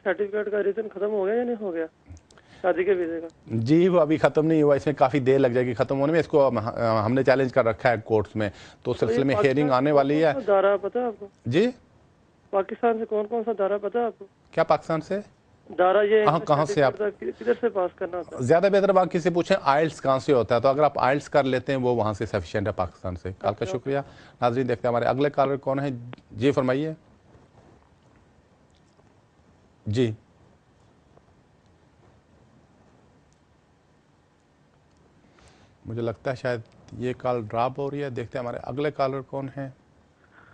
Certificate का reason खत्म हो गया या नहीं हो गया शादी के वीज़े का? जी वो अभी ख़त्म नहीं हुआ, इसमें काफ़ी देर लग जाएगी ख़त्म होने में। इसको हमने चैलेंज कर रखा है कोर्ट्स में, तो उस तो ये सिलसिले में हियरिंग पाकिस्तान से आने कौन वाली कौन है। सा दायरा पता है आपको? जी पाकिस्तान से कौन कौन सा दायरा पता है आपको? क्या पाकिस्तान से? दायरा ये हाँ कहाँ से आप? सर्टिफिकेट किधर से पास करना होता है? ज़्यादा बेहतर बात किसी पूछें आइल्स कहाँ से होता है, तो अगर आप आइल्स कर लेते हैं वो वहाँ से सफिशिएंट है पाकिस्तान से। कॉल का शुक्रिया। नाज़रीन देखते हैं हमारे अगले कॉलर कौन है। जी फरमाइए। जी मुझे लगता है शायद ये कॉल ड्रॉप हो रही है। देखते हैं हमारे अगले कॉलर कौन है।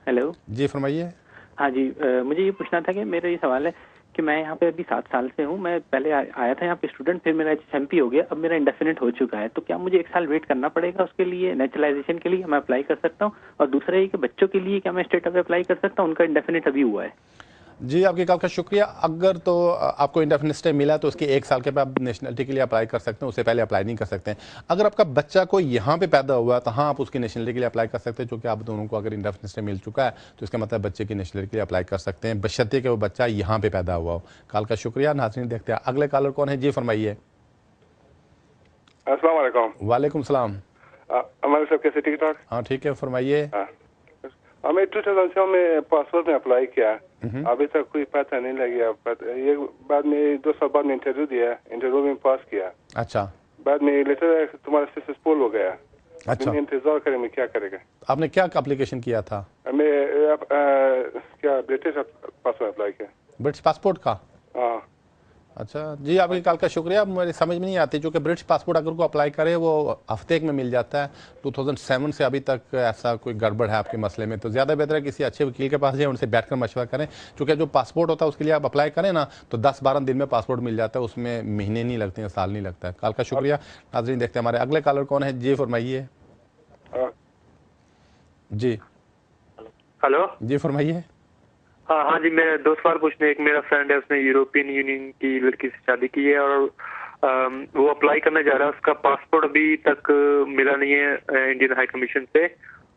हेलो। जी फरमाइए। हाँ जी, मुझे ये पूछना था कि मेरा ये सवाल है कि मैं यहाँ पे अभी 7 साल से हूँ। मैं पहले आया था यहाँ पे स्टूडेंट, फिर मेरा HSMP हो गया, अब मेरा इंडेफिनिट हो चुका है। तो क्या मुझे 1 साल वेट करना पड़ेगा उसके लिए, नेचुरलाइजेशन के लिए मैं अप्लाई कर सकता हूँ? और दूसरा ये कि बच्चों के लिए क्या मैं स्टेटस अप्लाई कर सकता हूँ, उनका इंडेफिनिट अभी हुआ है? जी आपकी कॉल का शुक्रिया। अगर तो आपको इंडेफिनिट स्टे मिला तो उसके 1 साल के बाद नेशनलिटी के लिए अप्लाई कर सकते हैं, उससे पहले अप्लाई नहीं कर सकते हैं। अगर आपका बच्चा कोई यहाँ पे पैदा हुआ तो हाँ आप उसकी नेशनलिटी के लिए अप्लाई कर सकते हैं, क्योंकि आप दोनों को अगर इंडेफिनिट स्टे मिल चुका है तो इसका मतलब बच्चे की नेशनलिटी के लिए अप्लाई कर सकते हैं, बशर्ते कि वो बच्चा यहाँ पे पैदा हुआ हो। कॉल का शुक्रिया। नाज़रीन देखते हैं अगले कॉलर कौन है। जी फरमाइए। अस्सलाम वालेकुम। वालेकुम सलाम। हमारे सब कैसे ठीक ठाक? हाँ ठीक है फरमाइए। हमें 2007 में पासपोर्ट में अप्लाई किया, अभी तक कोई पता नहीं लगा। ये बाद में 2 साल बाद में इंटरव्यू दिया, इंटरव्यू में पास किया। अच्छा। बाद में लेटर तुम्हारा सक्सेसफुल हो गया। अच्छा इंतजार करें में क्या करेगा? आपने क्या एप्लीकेशन किया था? मैं क्या ब्रिटिश पासपोर्ट अप्लाई किया। ब्रिटिश पासपोर्ट का? हाँ। अच्छा जी आपकी कॉल का शुक्रिया। मेरी समझ में नहीं आती, क्योंकि ब्रिटिश पासपोर्ट अगर को अप्लाई करे वो हफ्ते में मिल जाता है। 2007 से अभी तक ऐसा कोई गड़बड़ है आपके मसले में, तो ज़्यादा बेहतर है किसी अच्छे वकील के पास जाए, उनसे बैठकर मशवरा करें। क्योंकि जो पासपोर्ट होता है उसके लिए आप अप्लाई करें ना तो 10-12 दिन में पासपोर्ट मिल जाता है, उसमें महीने नहीं लगते हैं, साल नहीं लगता है। कॉल का शुक्रिया। नाज़रीन देखते हैं हमारे अगले कॉलर कौन है। जी फरमाइए। जी हेलो। जी फरमाइए। हाँ जी, मैं 2 सवाल पूछने। एक मेरा फ्रेंड है, उसने यूरोपियन यूनियन की लड़की से शादी की है और वो अप्लाई करने जा रहा है। उसका पासपोर्ट अभी तक मिला नहीं है इंडियन हाई कमीशन से।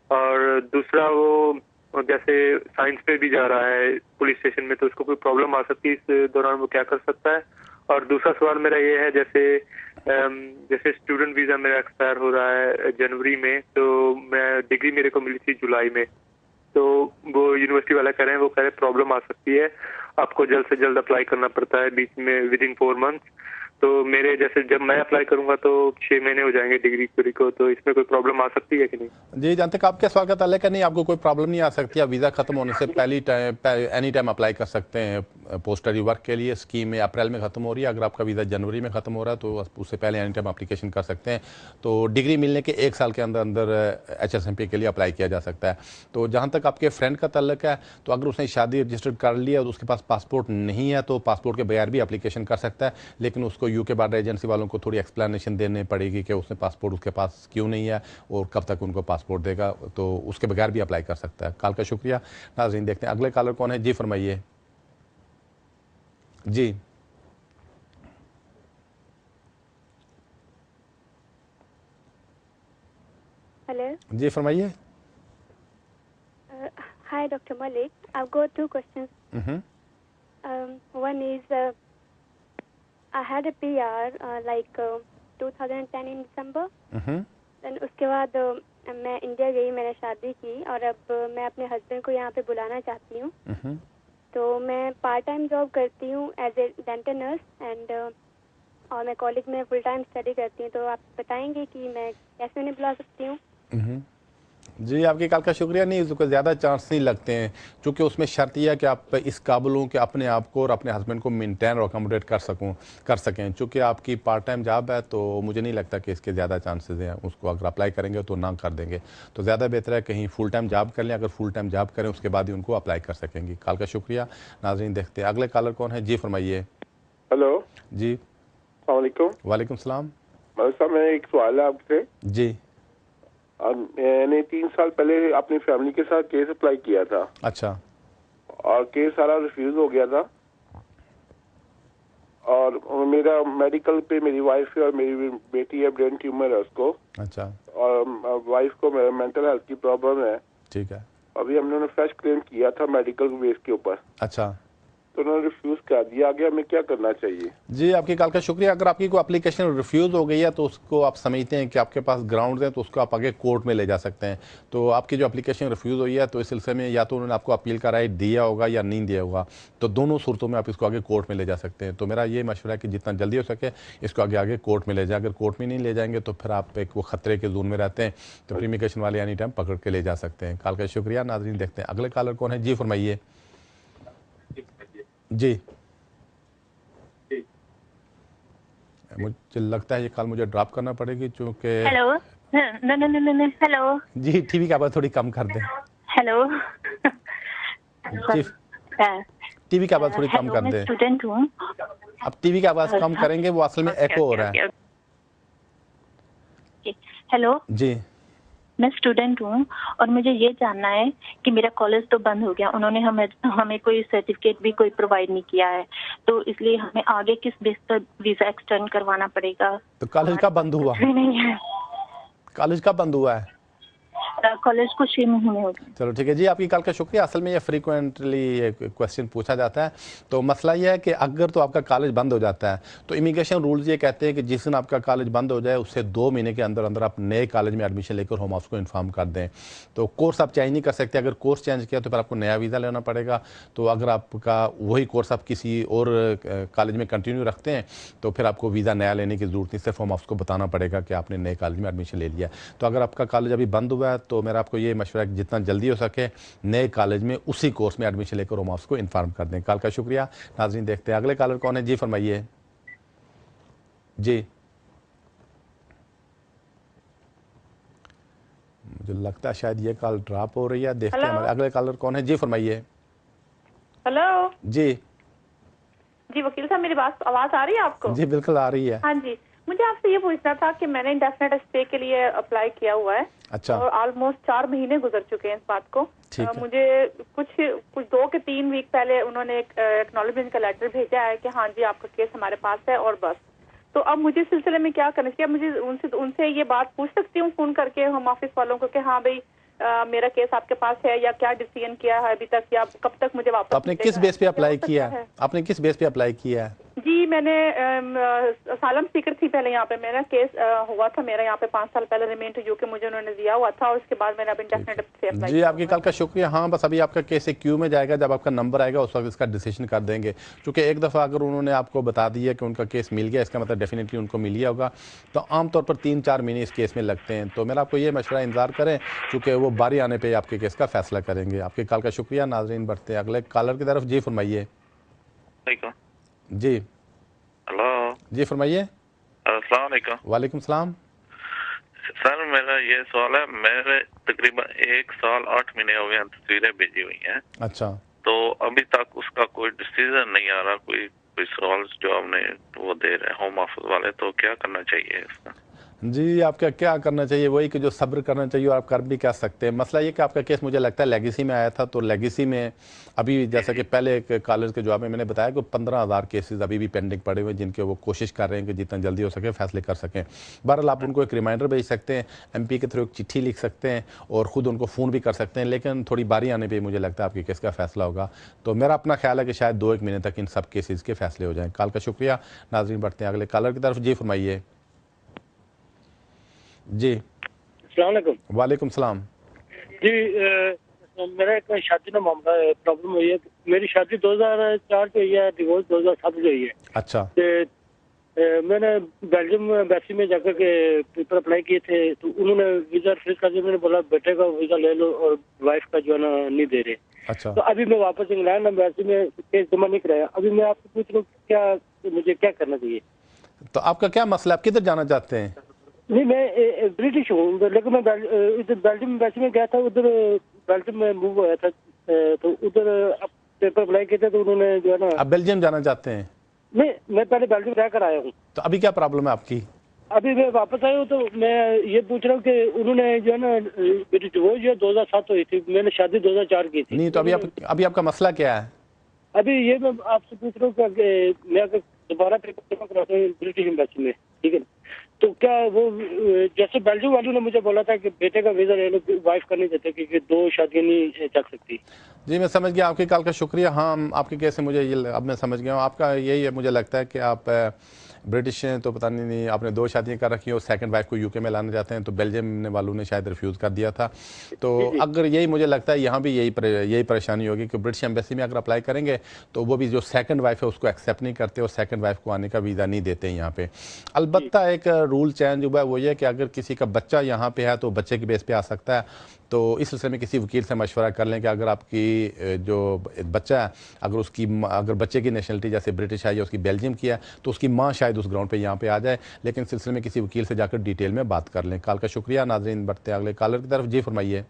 और दूसरा वो जैसे साइंस पे भी जा रहा है पुलिस स्टेशन में, तो उसको कोई प्रॉब्लम आ सकती है, इस दौरान वो क्या कर सकता है? और दूसरा सवाल मेरा ये है, जैसे स्टूडेंट वीजा मेरा एक्सपायर हो रहा है जनवरी में, तो मैं डिग्री मेरे को मिली थी जुलाई में, तो वो यूनिवर्सिटी वाला कह रहे हैं, वो कह रहे हैं प्रॉब्लम आ सकती है, आपको जल्द से जल्द अप्लाई करना पड़ता है बीच में, विदिन 4 मंथ्स। तो मेरे जैसे जब मैं अप्लाई करूंगा तो 6 महीने हो जाएंगे डिग्री पूरी को, तो इसमें कोई प्रॉब्लम आ सकती है कि नहीं? जी जहाँ तक आपके सवाल का ताल्लुक है, नहीं आपको कोई प्रॉब्लम नहीं आ सकती। आप वीज़ा खत्म होने से पहली एनी टाइम अप्लाई कर सकते हैं पोस्टरी वर्क के लिए। स्कीम में अप्रैल में खत्म हो रही है, अगर आपका वीज़ा जनवरी में खत्म हो रहा है तो उससे पहले एनी टाइम एप्लीकेशन कर सकते हैं। तो डिग्री मिलने के 1 साल के अंदर अंदर HSMP के लिए अप्लाई किया जा सकता है। तो जहाँ तक आपके फ्रेंड का ताल्लुक है, तो अगर उसने शादी रजिस्टर्ड कर लिया और उसके पास पासपोर्ट नहीं है तो पासपोर्ट के बगैर भी एप्लीकेशन कर सकता है, लेकिन उसको UK बॉर्डर एजेंसी वालों को थोड़ी एक्सप्लेनेशन देनी पड़ेगी कि उसने पासपोर्ट उसके पास क्यों नहीं है और कब तक उनको पासपोर्ट देगा, तो उसके बगैर भी अप्लाई कर सकता है। कॉल का शुक्रिया। नाज़रीन देखते हैं अगले कॉलर कौन है। जी फरमाइए। जी हेलो। जी फरमाइए। Hi, Dr. Malik. I've got 2 questions. One is I had a PR 2010 in December. Then उसके बाद मैं इंडिया गई, मैंने शादी की और अब मैं अपने हस्बैंड को यहाँ पे बुलाना चाहती हूँ। तो मैं पार्ट टाइम जॉब करती हूँ as a dental nurse and और मैं कॉलेज में फुल टाइम स्टडी करती हूँ। तो आप बताएंगे कि मैं कैसे उन्हें बुला सकती हूँ? जी आपकी कॉल का शुक्रिया। नहीं उसको ज़्यादा चांस नहीं लगते हैं, क्योंकि उसमें शर्त यह है कि आप इस काबिल हों कि अपने आप को और अपने हस्बैंड को मेंटेन और अकोमोडेट कर सकें। चूँकि आपकी पार्ट टाइम जॉब है तो मुझे नहीं लगता कि इसके ज़्यादा चांसेस हैं। उसको अगर अप्लाई करेंगे तो ना कर देंगे, तो ज़्यादा बेहतर है कहीं फुल टाइम जॉब कर लें। अगर फुल टाइम जॉब करें उसके बाद ही उनको अप्लाई कर सकेंगी। कॉल का शुक्रिया। नाज़रीन देखते हैं अगले कॉलर कौन है। जी फरमाइए। हेलो जी वालेकुम। वालेकुम सलाम। मैं एक सवाल है आपसे। जी मैंने 3 साल पहले अपनी फैमिली के साथ केस अप्लाई किया था। अच्छा। और केस सारा रिफ्यूज हो गया था और मेरा मेडिकल पे मेरी वाइफ है और मेरी बेटी है, ब्रेन ट्यूमर है उसको। अच्छा। और वाइफ को मेंटल हेल्थ की प्रॉब्लम है। ठीक है। अभी हमने फ्रेश क्लेम किया था मेडिकल बेस के ऊपर। अच्छा। तो उन्होंने रिफ्यूज कर दिया, आगे हमें क्या करना चाहिए? जी, आपकी कॉल का शुक्रिया। अगर आपकी कोई एप्लीकेशन रिफ्यूज़ हो गई है तो उसको आप समझते हैं कि आपके पास ग्राउंड हैं, तो उसको आप आगे कोर्ट में ले जा सकते हैं। तो आपकी जो एप्लीकेशन रिफ्यूज़ हुई है तो इस सिलसिले में या तो उन्होंने आपको अपील का राइट दिया होगा या नहीं दिया होगा, तो दोनों सूरतों में आप इसको आगे कोर्ट में ले जा सकते हैं। तो मेरा ये मशवरा है कि जितना जल्दी हो सके इसको आगे आगे कोर्ट में ले जाए। अगर कोर्ट में नहीं ले जाएंगे तो फिर आप एक वो खतरे के जोन में रहते हैं, तो इमिग्रेशन वाले एनी टाइम पकड़ के ले जा सकते हैं। कॉल का शुक्रिया। नाज़रीन, देखते हैं अगले कॉलर कौन है। जी फरमाइए। जी, मुझे लगता है ये कॉल मुझे ड्रॉप करना पड़ेगी क्योंकि हेलो हेलो जी, टीवी की आवाज़ थोड़ी कम कर दें। हेलो जी, टीवी की आवाज़ थोड़ी कम कर दें। स्टूडेंट हूँ। अब टीवी की आवाज़ कम करेंगे, वो असल में एको हो रहा है। हेलो, जी, मैं स्टूडेंट हूँ और मुझे ये जानना है कि मेरा कॉलेज तो बंद हो गया, उन्होंने हमें कोई सर्टिफिकेट भी कोई प्रोवाइड नहीं किया है, तो इसलिए हमें आगे किस बेस पर वीज़ा एक्सटेंड करवाना पड़ेगा? तो कॉलेज कब बंद हुआ? भी नहीं है। कॉलेज कब बंद हुआ है? कॉलेज को 6 महीने हो गए। चलो ठीक है जी, आपकी कॉल का शुक्रिया। असल में ये फ्रीक्वेंटली ये क्वेश्चन पूछा जाता है। तो मसला ये है कि अगर तो आपका कॉलेज बंद हो जाता है तो इमिग्रेशन रूल्स ये कहते हैं कि जिस दिन आपका कॉलेज बंद हो जाए उससे 2 महीने के अंदर अंदर आप नए कॉलेज में एडमिशन लेकर होम ऑफिस को इन्फॉर्म कर दें। तो कोर्स आप चेंज नहीं कर सकते। अगर कोर्स चेंज किया तो फिर आपको नया वीज़ा लेना पड़ेगा। तो अगर आपका वही कोर्स आप किसी और कॉलेज में कंटिन्यू रखते हैं तो फिर आपको वीज़ा नया लेने की ज़रूरत नहीं, सिर्फ होम ऑफिस को बताना पड़ेगा कि आपने नए कॉलेज में एडमिशन ले लिया। तो अगर आपका कॉलेज अभी बंद हुआ है तो मेरा आपको ये मशवरा है कि जितना जल्दी हो सके नए कॉलेज में उसी कोर्स में एडमिशन लेकर होम ऑफिस को इन्फॉर्म कर दें। कॉल का शुक्रिया। नाज़रीन, देखते हैं अगले कॉलर कौन है। जी फरमाइए। जी, मुझे लगता है शायद ये कॉल ड्रॉप हो रही है। देखते हैं हमारे अगले कॉलर कौन है। जी फरमाइए। हेलो जी जी, वकील साहब, मेरी बात आवाज आ रही है आपको? जी, बिल्कुल आ रही है। हाँ जी, मुझे आपसे ये पूछना था कि मैंने इंडेफिनेट स्टे के लिए अप्लाई किया हुआ है। अच्छा। और ऑलमोस्ट 4 महीने गुजर चुके हैं इस बात को। ठीक है। मुझे कुछ 2 के 3 वीक पहले उन्होंने एक एक्नॉलेजमेंट का लेटर भेजा है कि हाँ जी आपका केस हमारे पास है और बस। तो अब मुझे इस सिलसिले में क्या करना चाहिए? मुझे उनसे ये बात पूछ सकती हूँ फोन करके होम ऑफिस वालों को कि हाँ भाई मेरा केस आपके पास है, या क्या डिसीजन किया है अभी तक, या कब तक मुझे वापस? आपने किस बेस पे अप्लाई किया है? आपने किस बेस पे अप्लाई किया है? जी, मैंने असालम सीकर थी पहले यहाँ पे। मेरा केस हुआ था मेरा यहाँ पे 5 साल पहले, रिमेन टू यूके मुझे उन्होंने दिया हुआ था, और उसके बाद मैंने अब इंडेफिनेट स्टे अप्लाई जी, आपकी कॉल का शुक्रिया। हाँ, बस अभी आपका केस एक क्यू में जाएगा, जब आपका नंबर आएगा उस वक्त इसका डिसीजन कर देंगे। क्योंकि एक दफ़ा अगर उन्होंने आपको बता दिया कि उनका केस मिल गया, इसका मतलब डेफिनेटली उनको मिल गया होगा। तो आमतौर पर 3-4 महीने इस केस में लगते हैं। तो मेरा आपको ये मशवरा इंतजार करें, क्योंकि वो बारी आने पर आपके केस का फैसला करेंगे। आपकी कॉल का शुक्रिया। नाजरीन, बढ़ते हैं अगले कॉलर की तरफ। जी फरमाइए। जी हेलो जी, फरमाइए। अस्सलाम वालेकुम। वालेकुम सलाम। सर, मेरा ये सवाल है, मेरे तकरीबन 1 साल 8 महीने हो गए तस्वीरें भेजी हुई हैं। अच्छा। तो अभी तक उसका कोई डिसीजन नहीं आ रहा, कोई सवाल जो हमने वो दे रहे हैं होम ऑफिस वाले, तो क्या करना चाहिए इसका? जी, आपका क्या करना चाहिए? वही कि जो सब्र करना चाहिए और आप कर भी क्या सकते हैं। मसला ये कि आपका केस मुझे लगता है लेगेसी में आया था, तो लेगेसी में अभी जैसा कि पहले एक कॉलर के जवाब में मैंने बताया कि 15,000 केसेस अभी भी पेंडिंग पड़े हुए हैं, जिनके वो कोशिश कर रहे हैं कि जितना जल्दी हो सके फैसले कर सकें। बहरहाल आप उनको एक रिमाइंडर भेज सकते हैं, MP के थ्रू एक चिट्ठी लिख सकते हैं और ख़ुद उनको फ़ोन भी कर सकते हैं, लेकिन थोड़ी बारी आने पर मुझे लगता है आपके केस का फैसला होगा। तो मेरा अपना ख्याल है कि शायद 2-1 महीने तक इन सब केसेस के फैसले हो जाएँ। कॉल का शुक्रिया। नाज़रीन, बढ़ते हैं अगले कॉलर की तरफ। जी फरमाइए। जी, अस्सलाम वालेकुम। वालेकुम सलाम। जी, मेरा एक शादी का मामला है, प्रॉब्लम हुई है। मेरी शादी 2004 से हुई है, डिवोर्स 2007 से हुई है। अच्छा। मैंने बेल्जियम एम्बेसी में जाकर के पेपर अप्लाई किए थे, तो उन्होंने वीजा रिफ्यूज कर दिया। मैंने बोला बेटे का वीजा ले लो, और वाइफ का जो है ना नहीं दे रहे। अच्छा। तो अभी मैं वापस इंग्लैंड एम्बेसी में केस जमा नहीं कराया। अभी मैं आपसे पूछ रहा हूँ क्या मुझे क्या करना चाहिए? तो आपका क्या मसला, आप किधर जाना चाहते हैं? नहीं, मैं ब्रिटिश हूँ, लेकिन मैं इधर बेल्जियम एम्बेसी में गया था, उधर बेल्जियम में मूव हुआ था, तो उधर पेपर अप्लाई किए थे, तो उन्होंने जो है ना। आप बेल्जियम जाना चाहते हैं? नहीं, मैं पहले बेल्जियम रहकर आया हूँ। तो अभी क्या प्रॉब्लम है आपकी? अभी मैं वापस आया हूँ, तो मैं ये पूछ रहा हूँ कि उन्होंने जो है ना मेरी डिवोर्स जो 2007 हुई थी, मैंने शादी 2004 की थी। नहीं, तो अभी आपका मसला क्या है? अभी ये मैं आपसे पूछ रहा हूँ कि मैं अगर दोबारा पेपर जमा कराता हूँ ब्रिटिश एम्बेसी में, ठीक है, तो क्या वो जैसे बेल्जियम वालों ने मुझे बोला था कि बेटे का वीजा ले लो, वाइफ का नहीं देते क्योंकि 2 शादियां नहीं चल सकती। जी मैं समझ गया आपकी कॉल का शुक्रिया। हाँ आपके केस से मुझे ये अब मैं समझ गया हूँ। आपका यही है, मुझे लगता है कि आप ब्रिटिश हैं तो पता नहीं आपने 2 शादियां कर रखी हो, सेकंड वाइफ को यूके में लाना चाहते हैं, तो बेल्जियम वालों ने शायद रिफ्यूज़ कर दिया था। तो अगर यही मुझे लगता है यहाँ भी यही परेशानी होगी कि ब्रिटिश एम्बेसी में अगर अप्लाई करेंगे तो वो भी जो सेकंड वाइफ है उसको एक्सेप्ट नहीं करते और सेकंड वाइफ को आने का वीज़ा नहीं देते यहाँ पे। अलबत्ता एक रूल चेंज हुआ है, वो ये कि अगर किसी का बच्चा यहाँ पे है तो बच्चे के बेस पे आ सकता है। तो इस सिलसिले में किसी वकील से मशवरा कर लें कि अगर आपकी जो बच्चा है अगर बच्चे की नेशनलिटी जैसे ब्रिटिश है या उसकी बेल्जियम की है तो उसकी माँ शायद उस ग्राउंड पे यहाँ पे आ जाए, लेकिन इस सिलसिले में किसी वकील से जाकर डिटेल में बात कर लें। कॉल का शुक्रिया। नाजरीन बढ़ते अगले कॉलर की तरफ। जी फरमाइए।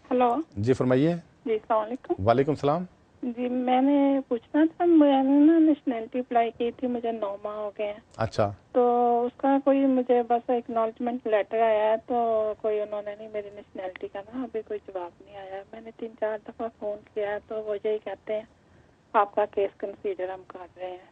हेलो जी फरमाइए। जी अस्सलाम वालेकुम। वालेकुम सलाम। जी मैंने पूछना था, मैंने ना नेशनलिटी अप्लाई की थी, मुझे 9 माह हो गए हैं। अच्छा। तो उसका कोई मुझे बस एक्नॉलेजमेंट लेटर आया है, तो कोई उन्होंने नहीं मेरी नेशनलिटी का ना अभी कोई जवाब नहीं आया। मैंने 3-4 दफ़ा फ़ोन किया तो वो यही कहते हैं आपका केस कंसीडर हम कर रहे हैं।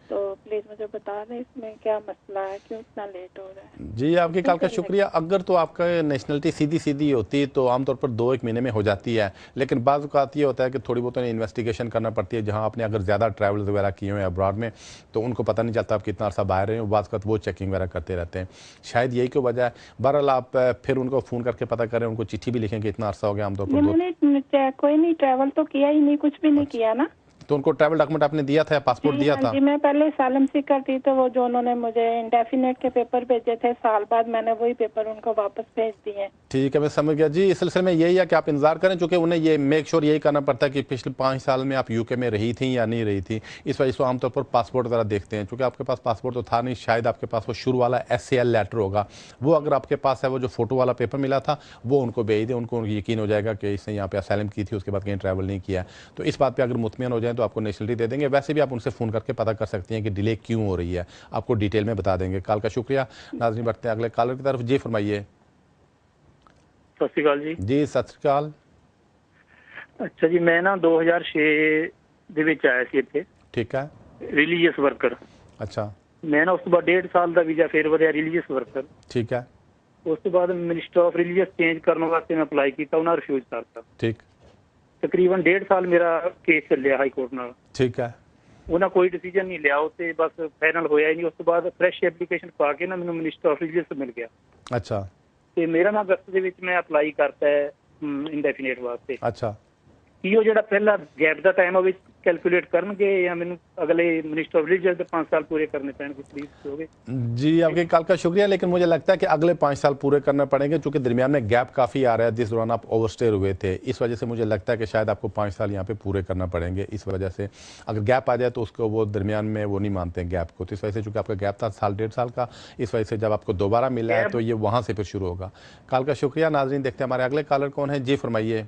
तो प्लीज़ मुझे बता दें इसमें क्या मसला है, क्यों इतना लेट हो रहा है। जी आपकी कॉल का शुक्रिया। अगर तो आपका नेशनलिटी सीधी होती तो आमतौर पर 2-1 महीने में हो जाती है, लेकिन बाज़ औक़ात ये होता है कि थोड़ी बहुत इन्वेस्टिगेशन करना पड़ती है। जहाँ आपने अगर ज़्यादा ट्रैवल वगैरह किए हुए हैं अब्रॉड में तो उनको पता नहीं चलता आप कितना अर्सा बाहर रहे हो, बाज़ औक़ात वो चेकिंग वगैरह करते रहते हैं। शायद यही कोई वजह है। बहरहाल आप फिर उनको फ़ोन करके पता करें, उनको चिट्ठी भी लिखें कि इतना अर्सा हो गया। आमतौर पर मैंने कोई नहीं ट्रैवल तो किया ही नहीं, कुछ भी नहीं किया ना। तो उनको ट्रैवल डॉक्यूमेंट आपने दिया था या पासपोर्ट दिया था? जी मैं पहले सालम सीकर थी, तो वो जो उन्होंने मुझे इंडेफिनेट के पेपर भेजे थे, साल बाद मैंने वही पेपर उनको वापस भेज दिए। ठीक है मैं समझ गया। जी इस सिलसिले में यही है कि आप इंतजार करें, चूँकि उन्हें ये मेक श्योर यही करना पड़ता है कि पिछले 5 साल में आप यूके में रही थी या नहीं रही थी। इस वजह से आमतौर पर पासपोर्ट वगैरह देखते हैं। चूँकि आपके पास पासपोर्ट तो था नहीं, शायद आपके पास वो शुरू वाला SAL लेटर होगा, वो अगर आपके पास है, वो जो फोटो वाला पेपर मिला था वो उनको भेज दें। उनको यकीन हो जाएगा कि इसने यहाँ पे असाइलम की थी, उसके बाद कहीं ट्रैवल नहीं किया। तो इस बात पर अगर मुतमिन हो जाए तो आपको नेशनलिटी दे देंगे। वैसे भी आप उनसे फ़ोन करके पता कर सकती हैं कि डिले क्यों हो रही है, आपको डिटेल में बता देंगे। कॉल का शुक्रिया। नाज़रीन बढ़ते हैं अगले कॉलर की तरफ। जी फरमाइए। सत श्री अकाल जी। जी सत श्री अकाल। अच्छा जी मैं ना 2006 ਦੇ ਵਿੱਚ ਆਇਆ ਸੀ ਇੱਥੇ। ਠੀਕ ਹੈ। Religious worker. ਅੱਛਾ। ਮੈਂ ਨਾ ਉਸ ਤੋਂ ਬਾਅਦ 1.5 ਸਾਲ ਦਾ ਵੀਜ਼ਾ ਫੇਰ ਵਧਿਆ ਰਿਲੀਜੀਅਸ ਵਰਕਰ। ਠੀਕ ਹੈ। ਉਸ ਤੋਂ ਬਾਅਦ ਮਿਨਿਸਟਰ ਆਫ ਰਿਲੀਜੀਅਸ ਚੇਂਜ ਕਰਨ ਵਾਸਤੇ ਮੈਂ ਅਪਲਾਈ ਕੀਤਾ, ਉਹਨਾਂ ਰਿਫਿਊਜ਼ ਕਰਤਾ। ਠੀਕ। ਤਕਰੀਬਨ 1.5 ਸਾਲ ਮੇਰਾ ਕੇਸ ਚੱਲਿਆ ਹਾਈ ਕੋਰਟ ਨਾਲ। ਠੀਕ ਹੈ। ਉਹਨਾਂ ਕੋਈ ਡਿਸੀਜਨ ਨਹੀਂ ਲਿਆ, ਉੱਤੇ ਬਸ ਫਾਈਨਲ ਹੋਇਆ ਹੀ ਨਹੀਂ। ਉਸ ਤੋਂ ਬਾਅਦ ਫਰੈਸ਼ ਐਪਲੀਕੇਸ਼ਨ ਪਾ ਕੇ ਨਾ ਮੈਨੂੰ ਮਿਨਿਸਟਰ ਆਫ ਰਿਲੀਜੀਅਸ ਮਿਲ ਗਿਆ। ਅੱਛਾ। ਤੇ ਮੇਰਾ ਨਾ ਅਗਸਤ ਦੇ ਵਿੱਚ ਮੈਂ ਅਪਲਾਈ ਕਰਤਾ ਹੈ ਇੰਡੈਫੀਨੇਟ ਵਾਸਤੇ। ਅੱਛਾ। ਕੀ ਉਹ ਜਿਹੜਾ ਪਹਿਲਾ ਗੈਪ ਦਾ ਟਾਈਮ ਉਹ ਵਿੱਚ कैलकुलेट करनगे या मैंने अगले मिनिस्टर ऑफ रिलीजन के 5 साल पूरे करने पड़ेंगे प्लीज होगे? जी आपके कॉल का शुक्रिया, लेकिन मुझे लगता है कि अगले 5 साल पूरे करने पड़ेंगे, क्योंकि दरमियान में गैप काफ़ी आ रहा है जिस दौरान आप ओवरस्टे हुए थे। इस वजह से मुझे लगता है कि शायद आपको 5 साल यहाँ पे पूरे करना पड़ेंगे। इस वजह से अगर गैप आ जाए तो उसको वो दरमियान में वो नहीं मानते हैं गैप को। तो इस वजह से चूँकि आपका गैप था 1.5 साल का, इस वजह से जब आपको दोबारा मिला है तो ये वहाँ से फिर शुरू होगा। कॉल का शुक्रिया। नाजरीन देखते हैं हमारे अगले कॉलर कौन है। जी फरमाइए।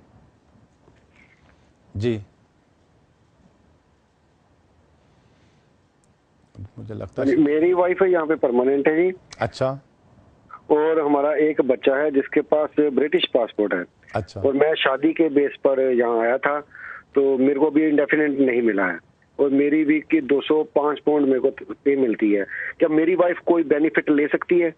जी मुझे लगता है मेरी वाइफ है यहाँ पे परमानेंट है जी। अच्छा। और हमारा एक बच्चा है जिसके पास ब्रिटिश पासपोर्ट है। अच्छा। और मैं शादी के बेस पर यहाँ आया था, तो मेरे को भी इंडेफिनेट नहीं मिला है और मेरी वीक की 205 पाउंड मेरे को पे मिलती है। क्या मेरी वाइफ कोई बेनिफिट ले सकती है?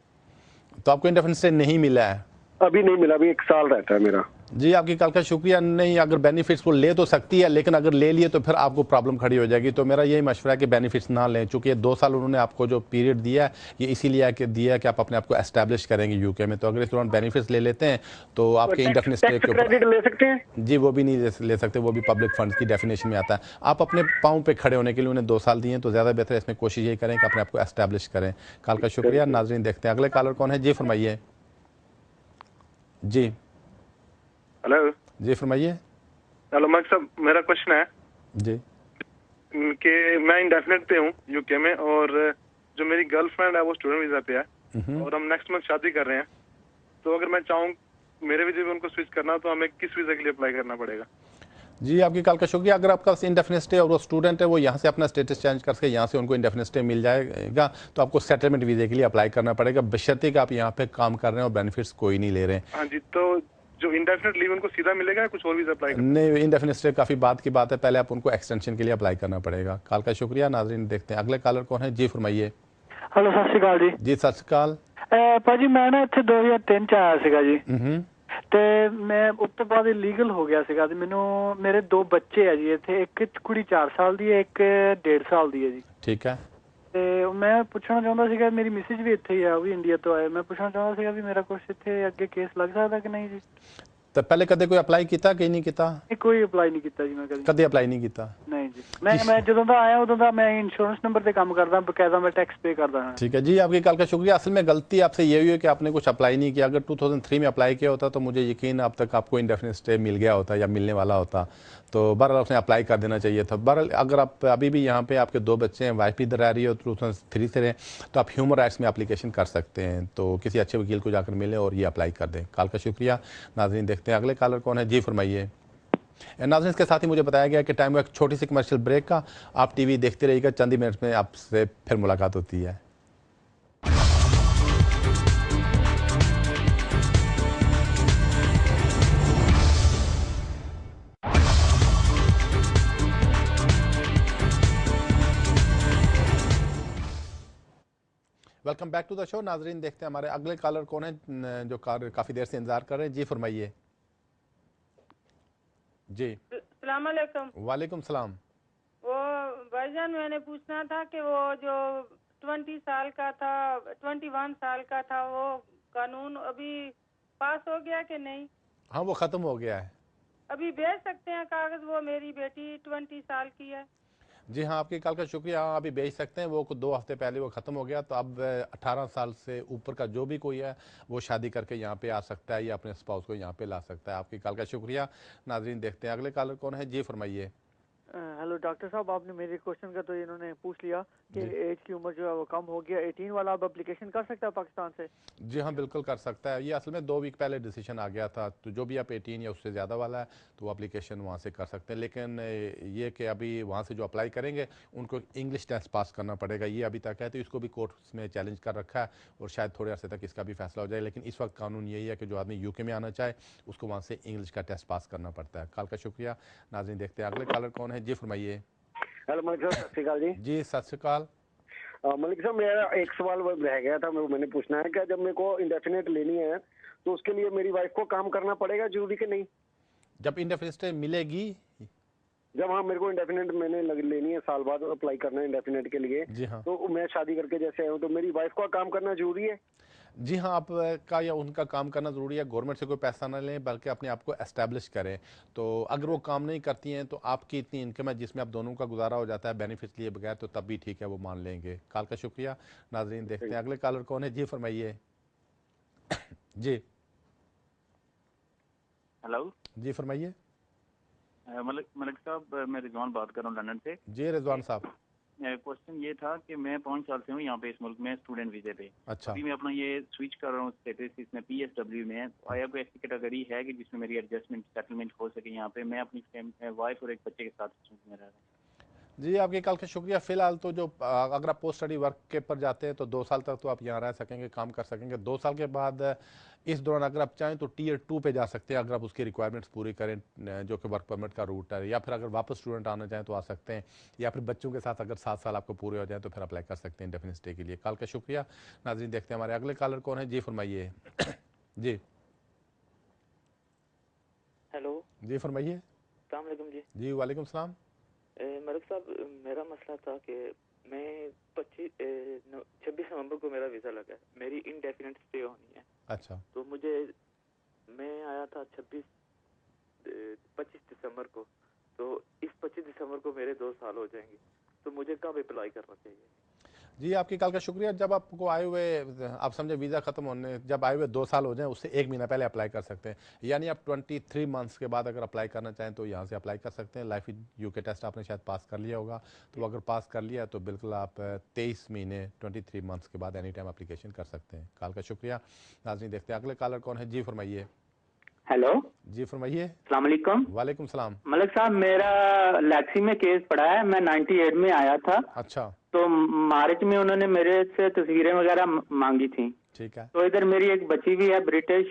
तो आपको इंडेफिनेट स्टे नहीं मिला है? अभी नहीं मिला, अभी 1 साल रहता है मेरा। जी आपकी कॉल का शुक्रिया। नहीं, अगर बेनिफिट्स वो ले तो सकती है, लेकिन अगर ले लिए तो फिर आपको प्रॉब्लम खड़ी हो जाएगी। तो मेरा यही मशवरा है कि बेनिफिट्स ना लें, चूँकि 2 साल उन्होंने आपको जो पीरियड दिया है ये इसीलिए दिया है कि आप अपने आप को एस्टैब्लिश करेंगे यूके में। तो अगर इस दौरान बेनिफिट्स ले लेते हैं तो आपके इंडेफिनिट स्टे के ऊपर ले सकते हैं? जी वो भी नहीं ले सकते, वो भी पब्लिक फंड्स की डेफिनेशन में आता है। आप अपने पाँव पे खड़े होने के लिए उन्हें 2 साल दिए, तो ज़्यादा बेहतर है इसमें कोशिश यही करें कि अपने आप को एस्टैब्लिश करें। कॉल का शुक्रिया। नाजरीन देखते हैं अगले कॉलर कौन है। जी फरमाइए। जी हेलो। जी फरमाइए। हेलो मलिक साहब, मेरा क्वेश्चन है जी कि मैं इंडेफिनेट पे हूँ यूके में, और जो मेरी गर्लफ्रेंड है वो स्टूडेंट वीजा पे है और हम नेक्स्ट मंथ शादी कर रहे हैं। तो अगर मैं चाहूँ मेरे वीजे में उनको स्विच करना, तो हमें किस वीजा के लिए अप्लाई करना पड़ेगा? जी आपकी कॉल का शुक्रिया। अगर आपका इंडेफिनिट स्टे और वो स्टूडेंट है वो यहाँ से अपना स्टेटस चेंज करके यहाँ से उनको इंडेफिनिट स्टे मिल जाएगा, तो आपको सेटलमेंट वीजे के लिए अप्लाई करना पड़ेगा, बशर्ते कि आप यहाँ पे काम कर रहे हैं और बेनिफिट्स कोई नहीं ले रहे हैं। हाँ जी। तो जो इंडेफिनेट लीव उनको सीधा मिलेगा या कुछ और वीजा अप्लाई करना? नहीं, इंडेफिनिट स्टे काफ़ी बात की बात है, पहले आप उनको एक्सटेंशन के लिए अप्लाई करना पड़ेगा। कॉल का शुक्रिया। नाजरीन देखते हैं अगले कॉलर कौन है। जी फरमाइए। ਹੈਲੋ ਸਤਿ ਸ਼੍ਰੀ ਅਕਾਲ ਜੀ। ਜੀ ਸਤਿ ਸ਼੍ਰੀ ਅਕਾਲ। ਭਾਜੀ ਮੈਂ ਨਾ ਇੱਥੇ 2003 ਚ ਆਇਆ ਸੀਗਾ ਜੀ ਤੇ ਮੈਂ ਉਸ ਤੋਂ ਬਾਅਦ ਇਲੀਗਲ ਹੋ ਗਿਆ ਸੀਗਾ ਤੇ ਮੈਨੂੰ ਮੇਰੇ 2 ਬੱਚੇ ਆ ਜੀ ਇੱਥੇ, ਇੱਕ ਕੁੜੀ 4 ਸਾਲ ਦੀ ਹੈ, ਇੱਕ 1.5 ਸਾਲ ਦੀ ਹੈ ਜੀ। ਠੀਕ ਹੈ। ਤੇ ਮੈਂ ਪੁੱਛਣਾ ਚਾਹੁੰਦਾ ਸੀਗਾ, ਮੇਰੀ ਮਿਸਿਜ ਵੀ ਇੱਥੇ ਹੀ ਆ, ਉਹ ਵੀ ਇੰਡੀਆ ਤੋਂ ਆਏ, ਮੈਂ ਪੁੱਛਣਾ ਚਾਹੁੰਦਾ ਸੀਗਾ ਵੀ ਮੇਰਾ ਕੁਝ ਇੱਥੇ ਅੱਗੇ ਕੇਸ ਲੱਗ ਸਕਦਾ ਕਿ ਨਹੀਂ ਜੀ। ਤਾਂ ਪਹਿਲੇ ਕਦੇ ਕੋਈ ਅਪਲਾਈ ਕੀਤਾ ਕਿ ਨਹੀਂ ਕੀਤਾ? ਕੋਈ ਅਪਲਾਈ ਨਹੀਂ ਕੀਤਾ ਜੀ ਮੈਂ ਕਦੇ ਅਪਲਾਈ ਨਹੀਂ ਕੀਤਾ? नहीं जी, मैं ਜਦੋਂ ਦਾ आया उਦੋਂ ਦਾ मैं इंश्योरेंस नंबर पे काम करता हूं, बकायदा मैं टैक्स पे करता हूं। ठीक है जी, आपकी कॉल का शुक्रिया। असल में गलती आपसे ये हुई है कि आपने कुछ अप्लाई नहीं किया। अगर 2003 में अप्लाई किया होता तो मुझे यकीन अब तक आपको इंडेफिनिट स्टे मिल गया होता या मिलने वाला होता। तो बहरहाल आपने अप्लाई कर देना चाहिए था। बहरहाल अगर आप अभी भी यहाँ पे आपके 2 बच्चे हैं, वाइफ भी इधर रह रही है और 2003 से रहें, तो आप ह्यूमन राइट्स में एप्लीकेशन कर सकते हैं। तो किसी अच्छे वकील को जाकर मिलें और ये अप्लाई कर दें। कॉल का शुक्रिया। नाज़रीन देखते हैं अगले कॉलर कौन है। जी फरमाइए। नाज़रीन इसके साथ ही मुझे बताया गया कि टाइम हुआ एक छोटी सी कमर्शियल ब्रेक का। आप टीवी देखते रहिएगा, चंद ही मिनट में आपसे फिर मुलाकात होती है। Welcome back to the show. नाज़रीन देखते हैं हमारे अगले कॉलर कौन है जो काफ़ी देर से इंतजार कर रहे हैं। जी फरमाइए। जी अस्सलाम वालेकुम। वालेकुम सलाम। वो भाईजान मैंने पूछना था कि वो जो 20 साल का था, 21 साल का था, वो कानून अभी पास हो गया कि नहीं? हाँ वो ख़त्म हो गया है। अभी भेज सकते हैं कागज? वो मेरी बेटी 20 साल की है। जी हाँ, आपकी कॉल का शुक्रिया। हाँ अभी भेज सकते हैं। वो 2 हफ्ते पहले वो ख़त्म हो गया। तो अब 18 साल से ऊपर का जो भी कोई है वो शादी करके यहाँ पे आ सकता है या अपने स्पाउस को यहाँ पे ला सकता है। आपकी कॉल का शुक्रिया। नाजरीन देखते हैं अगले कॉलर कौन है। जी फरमाइए। हेलो डॉक्टर साहब, आपने मेरे क्वेश्चन का तो इन्होंने पूछ लिया कि एज की उम्र जो है वो कम हो गया, 18 वाला अब एप्लीकेशन कर सकता है पाकिस्तान से? जी हाँ बिल्कुल कर सकता है। ये असल में 2 वीक पहले डिसीजन आ गया था। तो जो भी आप 18 या उससे ज़्यादा वाला है तो वो एप्लीकेशन वहाँ से कर सकते हैं। लेकिन ये कि अभी वहाँ से जो अप्लाई करेंगे उनको इंग्लिश टेस्ट पास करना पड़ेगा, ये अभी तक है। तो इसको भी कोर्ट में चैलेंज कर रखा है और शायद थोड़े अर्से तक इसका भी फैसला हो जाए। लेकिन इस वक्त कानून यही है कि जो आदमी UK में आना चाहे उसको वहाँ से इंग्लिश का टेस्ट पास करना पड़ता है। कॉल का शुक्रिया। नाज़रीन देखते हैं अगले कॉलर कौन है। जी फरमाइए। हेलो मलिक साहब, सत श्री अकाल जी। जी सत श्री अकाल। मलिक साहब मेरा एक सवाल रह गया था, मैंने पूछना है कि जब मेरे को इंडेफिनेट लेनी है तो उसके लिए मेरी वाइफ को काम करना पड़ेगा जरूरी कि नहीं? जब इंडेफिनेट मिलेगी, जब हाँ मेरे को इंडेफिनेट मैंने लेनी है, साल बाद अप्लाई करना है इंडेफिनेट के लिए। जी हाँ। तो मैं शादी करके जैसे आया हूँ तो मेरी वाइफ को काम करना जरूरी है? जी हाँ, आपका या उनका काम करना ज़रूरी है। गवर्नमेंट से कोई पैसा ना लें बल्कि अपने आप को एस्टैब्लिश करें। तो अगर वो काम नहीं करती हैं तो आपकी इतनी इनकम है जिसमें आप दोनों का गुजारा हो जाता है बेनिफिट लिए बगैर, तो तब भी ठीक है, वो मान लेंगे। कॉल का शुक्रिया। नाजरीन देखते हैं अगले कॉलर कौन है। जी फरमाइए। जी हेलो जी फरमाइए। मलिक साहब मैं रिजवान बात कर रहा हूँ लंदन से। जी रिजवान साहब, क्वेश्चन ये था कि मैं 5 साल से हूँ यहाँ पे इस मुल्क में स्टूडेंट वीजे पे। अच्छा। अभी मैं अपना ये स्विच कर रहा हूँ स्टेटस, इसमें PSW में है। तो आया कोई ऐसी कैटेगरी है कि जिसमें मेरी एडजस्टमेंट सेटलमेंट हो सके यहाँ पे? मैं अपनी वाइफ और एक बच्चे के साथ में रह रहा हूँ। जी आपके कॉल का शुक्रिया। फ़िलहाल तो जो अगर आप पोस्ट स्टडी वर्क के पर जाते हैं तो 2 साल तक तो आप यहाँ रह सकेंगे, काम कर सकेंगे। 2 साल के बाद इस दौरान अगर आप चाहें तो Tier 2 पे जा सकते हैं अगर आप उसकी रिक्वायरमेंट्स पूरी करें, जो कि वर्क परमिट का रूट है। या फिर अगर वापस स्टूडेंट आना चाहें तो आ सकते हैं, या फिर बच्चों के साथ अगर 7 साल आपको पूरे हो जाए तो फिर अप्लाई कर सकते हैं इंडेफिनिट स्टे के लिए। कॉल का शुक्रिया। नाज़रीन देखते हैं हमारे अगले कॉलर कौन है। जी फरमाइए। जी हेलो जी फरमाइए। अस्सलाम वालेकुम जी। जी वालेकुम सलाम। मलिक साहब मेरा मसला था कि मैं 26 नवंबर को मेरा वीज़ा लगा है, मेरी इनडेफिनेट स्टे होनी है। अच्छा। तो मैं आया था 25 दिसंबर को, तो इस 25 दिसंबर को मेरे 2 साल हो जाएंगे, तो मुझे कब अप्लाई करना चाहिए? जी आपकी कॉल का शुक्रिया। जब आपको आए हुए आप समझे वीज़ा ख़त्म होने, जब आए हुए 2 साल हो जाएं उससे 1 महीना पहले अप्लाई कर सकते हैं। यानी आप 23 मंथ्स के बाद अगर अप्लाई करना चाहें तो यहाँ से अप्लाई कर सकते हैं। लाइफ UK टेस्ट आपने शायद पास कर लिया होगा, तो अगर पास कर लिया तो बिल्कुल आप 23 महीने 23 मंथ्स के बाद एनी टाइम अप्लीकेशन कर सकते हैं। कॉल का शुक्रिया। नाज़रीन देखते हैं अगले कॉलर कौन है। जी फरमाइए। हेलो जी फरमाइए। अस्सलाम वालेकुम। वालेकुम सलाम। मलिक साहब मेरा लैक्सी में केस पड़ा है, मैं 98 में आया था। अच्छा। तो मार्च में उन्होंने मेरे से तस्वीरें वगैरह मांगी थी। ठीक है। तो इधर मेरी एक बच्ची भी है ब्रिटिश,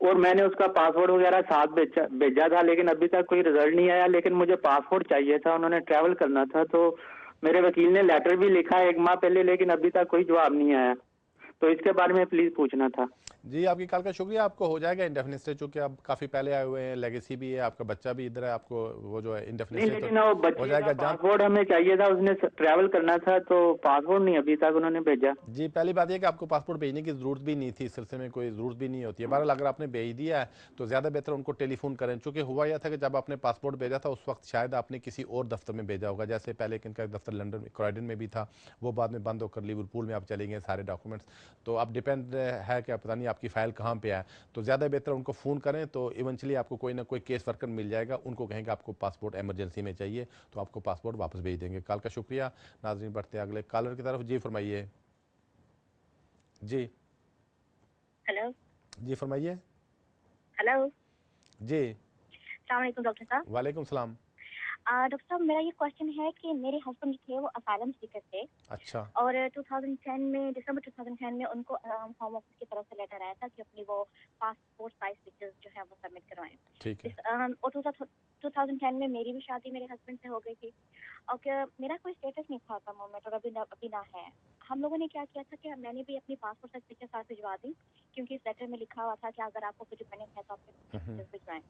और मैंने उसका पासपोर्ट वगैरह साथ भेजा था, लेकिन अभी तक कोई रिजल्ट नहीं आया। लेकिन मुझे पासपोर्ट चाहिए था, उन्होंने ट्रैवल करना था, तो मेरे वकील ने लेटर भी लिखा है 1 माह पहले, लेकिन अभी तक कोई जवाब नहीं आया। तो इसके बारे में प्लीज पूछना था। जी आपकी कॉल का शुक्रिया। आपको हो जाएगा इंडेफिनिट स्टे, चूंकि आप काफी पहले आए हुए हैं, लेगेसी भी है, आपका बच्चा भी इधर है, आपको वो जो है इंडेफिनिट स्टे लेकिन वो हो बच्चे जाएगा। का पासपोर्ट हमें चाहिए था, उसने ट्रैवल करना था, तो पासपोर्ट नहीं अभी तक उन्होंने भेजा। जी पहली बात यह कि आपको पासपोर्ट भेजने की जरूरत भी नहीं थी, इस सिलसिले में कोई जरूरत भी नहीं होती है। बहरहाल अगर आपने भेज दिया है तो ज़्यादा बेहतर उनको टेलीफोन करें, चूँकि हुआ यह था कि जब आपने पासपोर्ट भेजा था उस वक्त शायद आपने किसी और दफ्तर में भेजा होगा, जैसे पहले इनका दफ्तर लंदन में क्रॉयडन में भी था, वो बाद में बंद होकर लिवरपूल में आप चले गए सारे डॉक्यूमेंट्स। तो अब डिपेंड है कि पता नहीं आपकी फ़ाइल कहाँ पे है, तो ज़्यादा बेहतर उनको फ़ोन करें, तो इवेंचुअली आपको कोई ना कोई केस वर्कर मिल जाएगा, उनको कहेंगे आपको पासपोर्ट इमरजेंसी में चाहिए तो आपको पासपोर्ट वापस भेज देंगे। कॉल का शुक्रिया। नाज़रीन बढ़ते हैं अगले कॉलर की तरफ। जी फरमाइए। जी हेलो जी फरमाइए। हेलो जी अस्सलाम वालेकुम डॉक्टर साहब। वालेकुम सलाम। डॉक्टर साहब मेरा ये क्वेश्चन है कि मेरे हस्बैंड थे वो असाइलम सीकर थे। अच्छा। और 2010 में दिसंबर 2010 में उनको होम ऑफिस की तरफ से लेटर आया था कि अपनी वो पासपोर्ट साइज पिक्चर्स जो है वो सबमिट करवाएं। ठीक है। और 2010 में मेरी भी शादी मेरे हस्बैंड से हो गई थी और मेरा कोई स्टेटस नहीं था था मोमेंट, और अभी ना है। हम लोगों ने क्या किया था कि मैंने भी अपनी पासपोर्ट साइज पिक्चर साथ भिजवा दी, क्योंकि इस लेटर में लिखा हुआ था कि अगर आपको कुछ डिपेंडेंट है तो आप पिक्चर्स भिजवाएं।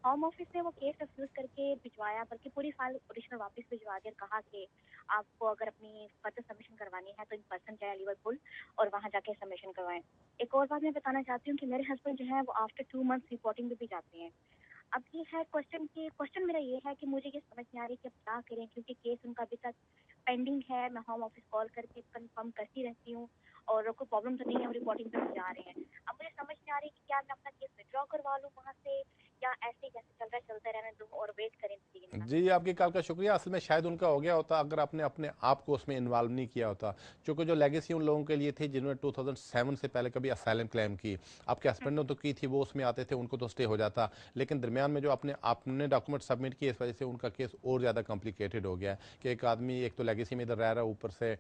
होम ऑफिस ने वो केस रिफ्यूज करके भिजवाया, बल्कि पूरी फाइल ओरिजिनल वापस भिजवा दी और कहा कि आपको अगर अपनी फर्दर सबमिशन करवानी है तो इन पर्सन जाए लिवरपूल और वहाँ जाके सबमिशन करवाएं। एक और बात मैं बताना चाहती हूँ कि मेरे हस्बैंड जो है वो आफ्टर 2 मंथ्स रिपोर्टिंग में भी जाते हैं। अब ये है क्वेश्चन मेरा ये है कि मुझे ये समझ नहीं आ रही कि अब क्या करें, क्योंकि केस उनका अभी तक पेंडिंग है। मैं होम ऑफिस कॉल करके कंफर्म करती रहती हूँ और कोई प्रॉब्लम तो नहीं है, वो रिपोर्टिंग पे जा रहे हैं। अब मुझे समझ नहीं आ रही कि क्या मैं अपना केस विड्रॉ करवा लूँ वहाँ से, या ऐसे जैसे चल रहा है चलते रहने दूँ और वेट करें 3 दिन। जी आपकी कॉल का शुक्रिया। असल में शायद उनका हो गया होता अगर आपने अपने आप को उसमें इन्वॉल्व नहीं किया होता, क्योंकि जो लेगेसी उन लोगों के लिए थी जिन्होंने 2007 से पहले कभी असाइलम क्लेम की, आपके हस्बैंड ने तो की थी, वो उसमें आते थे, उनको तो स्टे हो जाता, लेकिन दरमियान में जो आपने डॉक्यूमेंट सबमिट किए, इस वजह से उनका केस और ज़्यादा कॉम्प्लिकेटेड हो गया कि एक आदमी एक तो लेगेसी में इधर रह रहा है, ऊपर से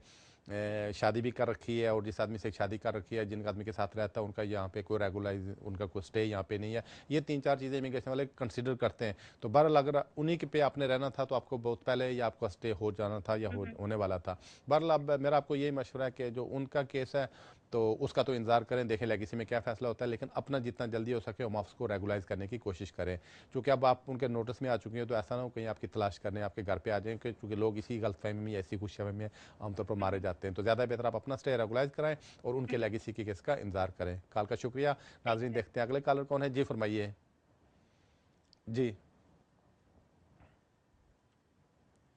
शादी भी कर रखी है, और जिस आदमी से शादी कर रखी है, जिन आदमी के साथ रहता है, उनका यहाँ पे कोई रेगुलाइज उनका कोई स्टे यहाँ पे नहीं है। ये 3-4 चीज़ें इमिग्रेशन वाले कंसिडर करते हैं। तो बहरहाल अगर उन्हीं के पे आपने रहना था तो आपको बहुत पहले या आपका स्टे हो जाना था या होने वाला था। बहरहाल अब मेरा आपको यही मशवरा है कि जो उनका केस है तो उसका तो इंतजार करें, देखें लेगेसी में क्या फैसला होता है, लेकिन अपना जितना जल्दी हो सके होम ऑफिस को रेगुलाइज करने की कोशिश करें, क्योंकि अब आप उनके नोटिस में आ चुके हैं, तो ऐसा ना हो कहीं आपकी तलाश करने आपके घर पे आ जाएं, क्योंकि लोग इसी गलतफहमी में ऐसी खुशफहमी में आमतौर पर मारे जाते हैं। तो ज़्यादा बेहतर आप अपना स्टे रेगुलाइज कराएं और उनके लेगेसी के केस का इंतजार करें। कॉल का शुक्रिया। नाज़रीन देखते हैं अगले कॉलर कौन है। जी फरमाइए। जी